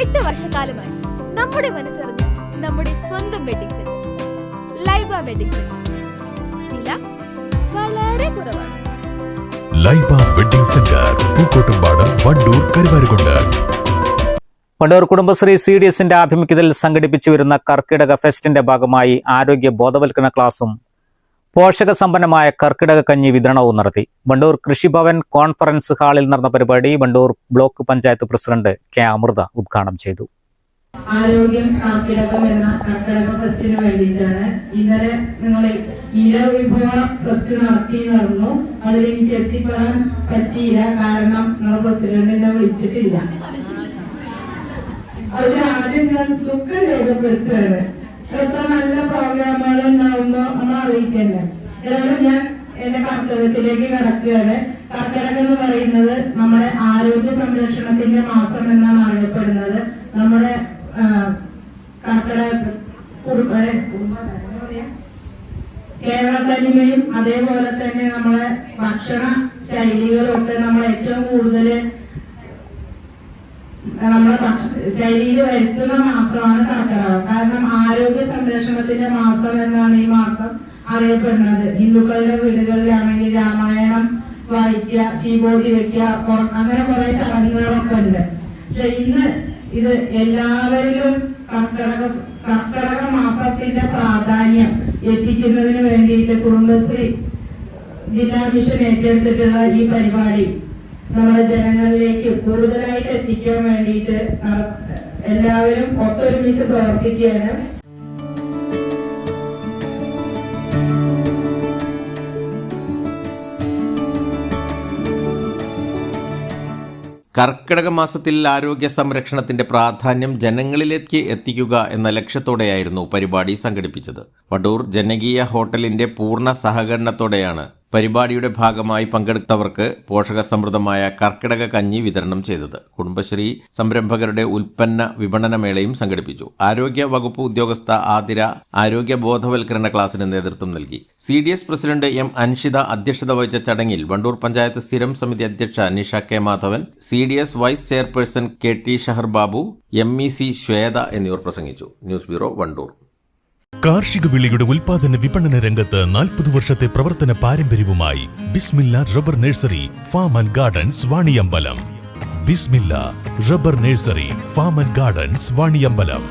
8 വർഷക്കാലമായി നമ്മുടെ മനസ്സറിഞ്ഞ് നമ്മുടെ സ്വന്തം wedding centre Laiba wedding centre. വില വളരെ കുറവാണ്. Laiba wedding centre, Pookkottumpadam, Wandoor, Karuvarakundu. വണ്ടൂർ കുടുംബശ്രീ CDSന്റെ ആഭിമുഖ്യത്തിൽ സംഘടിപ്പിച്ചു വരുന്ന കർക്കിടക ഫെസ്റ്റിന്റെ ഭാഗമായി ആരോഗ്യ ബോധവൽക്കരണ ക്ലാസും പോഷകസമ്പന്നമായ കർക്കിടക കഞ്ഞി വിതരണവും നടത്തി. വണ്ടൂർ കൃഷിഭവൻ കോൺഫറൻസ് ഹാളിൽ നടന്ന പരിപാടി Wandoor block panchayat president K. Amritha ഉദ്ഘാടനം ചെയ്തു. ആരോഗ്യം കർക്കിടകം എന്ന കർക്കിടക ഫെസ്റ്റിന് വേണ്ടിയിട്ടാണ് ഇന്നലെ നിങ്ങൾ ഇരവിഭവ ഫെസ്റ്റ് നടത്തിയിരുന്നു. അതിൽ എനിക്ക് എത്തിപ്പെടാൻ പറ്റിയില്ല, കാരണം നിങ്ങൾ പ്രസിഡന്റിനെ വിളിച്ചിട്ടില്ല. അതിൽ ആദ്യം ഞാൻ ദുഃഖം രേഖപ്പെടുത്തുകയാണ്. എത്ര നല്ല പ്രോഗ്രാമുകൾ ഉണ്ടാവുമ്പോ നമ്മൾ അറിയിക്കണ്ടേ. ഏതായാലും ഞാൻ എന്റെ കർത്തവ്യത്തിലേക്ക് കടക്കുകയാണ്. കർക്കിടകം എന്ന് പറയുന്നത് നമ്മുടെ ആരോഗ്യ സംരക്ഷണത്തിന്റെ മാസം എന്നാണ് അറിയപ്പെടുന്നത്. നമ്മുടെ കേരള തനിമയും അതേപോലെ തന്നെ നമ്മുടെ ഭക്ഷണ ശൈലികളും ഒക്കെ നമ്മൾ ഏറ്റവും കൂടുതൽ നമ്മുടെ ശൈലിയിൽ വരുത്തുന്ന മാസമാണ് കർക്കിടകം. കാരണം ആരോഗ്യ സംരക്ഷണത്തിന്റെ മാസം എന്നാണ് ഈ മാസം അറിയപ്പെടുന്നത്. ഹിന്ദുക്കളുടെ വീടുകളിലാണെങ്കിൽ രാമായണം വായിക്കുക, ശീബോധി വെക്കുക, അങ്ങനെ കുറെ ചടങ്ങുകളൊക്കെ ഉണ്ട്. പക്ഷെ ഇന്ന് ഇത് എല്ലാവരിലും കർക്കിടക മാസത്തിന്റെ പ്രാധാന്യം എത്തിക്കുന്നതിന് വേണ്ടിയിട്ട് കുടുംബശ്രീ ജില്ലാ മിഷൻ ഏറ്റെടുത്തിട്ടുള്ള ഈ പരിപാടി നമ്മുടെ ജനങ്ങളിലേക്ക് കൂടുതലായിട്ട് എത്തിക്കാൻ വേണ്ടിയിട്ട് എല്ലാവരും ഒത്തൊരുമിച്ച് പ്രവർത്തിക്കുകയാണ്. കർക്കിടക മാസത്തിൽ ആരോഗ്യ സംരക്ഷണത്തിന്റെ പ്രാധാന്യം ജനങ്ങളിലേക്ക് എത്തിക്കുക എന്ന ലക്ഷ്യത്തോടെയായിരുന്നു പരിപാടി സംഘടിപ്പിച്ചത്. വണ്ടൂർ ജനകീയ ഹോട്ടലിന്റെ പൂർണ്ണ സഹകരണത്തോടെയാണ് പരിപാടിയുടെ ഭാഗമായി പങ്കെടുത്തവർക്ക് പോഷകസമൃദ്ധമായ കർക്കിടക കഞ്ഞി വിതരണം ചെയ്തത്. കുടുംബശ്രീ സംരംഭകരുടെ ഉൽപ്പന്ന വിപണനമേളയും സംഘടിപ്പിച്ചു. ആരോഗ്യ വകുപ്പ് ഉദ്യോഗസ്ഥ ആതിര ആരോഗ്യ ബോധവൽക്കരണ ക്ലാസിന് നേതൃത്വം നൽകി. CDS president M. അൻഷിത അധ്യക്ഷത വഹിച്ച ചടങ്ങിൽ വണ്ടൂർ പഞ്ചായത്ത് സ്ഥിരം സമിതി അധ്യക്ഷ Nisha K. Madhavan, CDS vice chairperson KT Shahar Babu, MEC Shweta എന്നിവർ പ്രസംഗിച്ചു. News bureau, Wandoor. കാർഷിക വിളയുടെ ഉൽപാദന വിപണന രംഗത്ത് 40 വർഷത്തെ പ്രവർത്തന പാരമ്പര്യവുമായി Bismilla rubber nursery farm and gardens, Vaniyambalam. Bismilla rubber nursery farm and gardens, Vaniyambalam.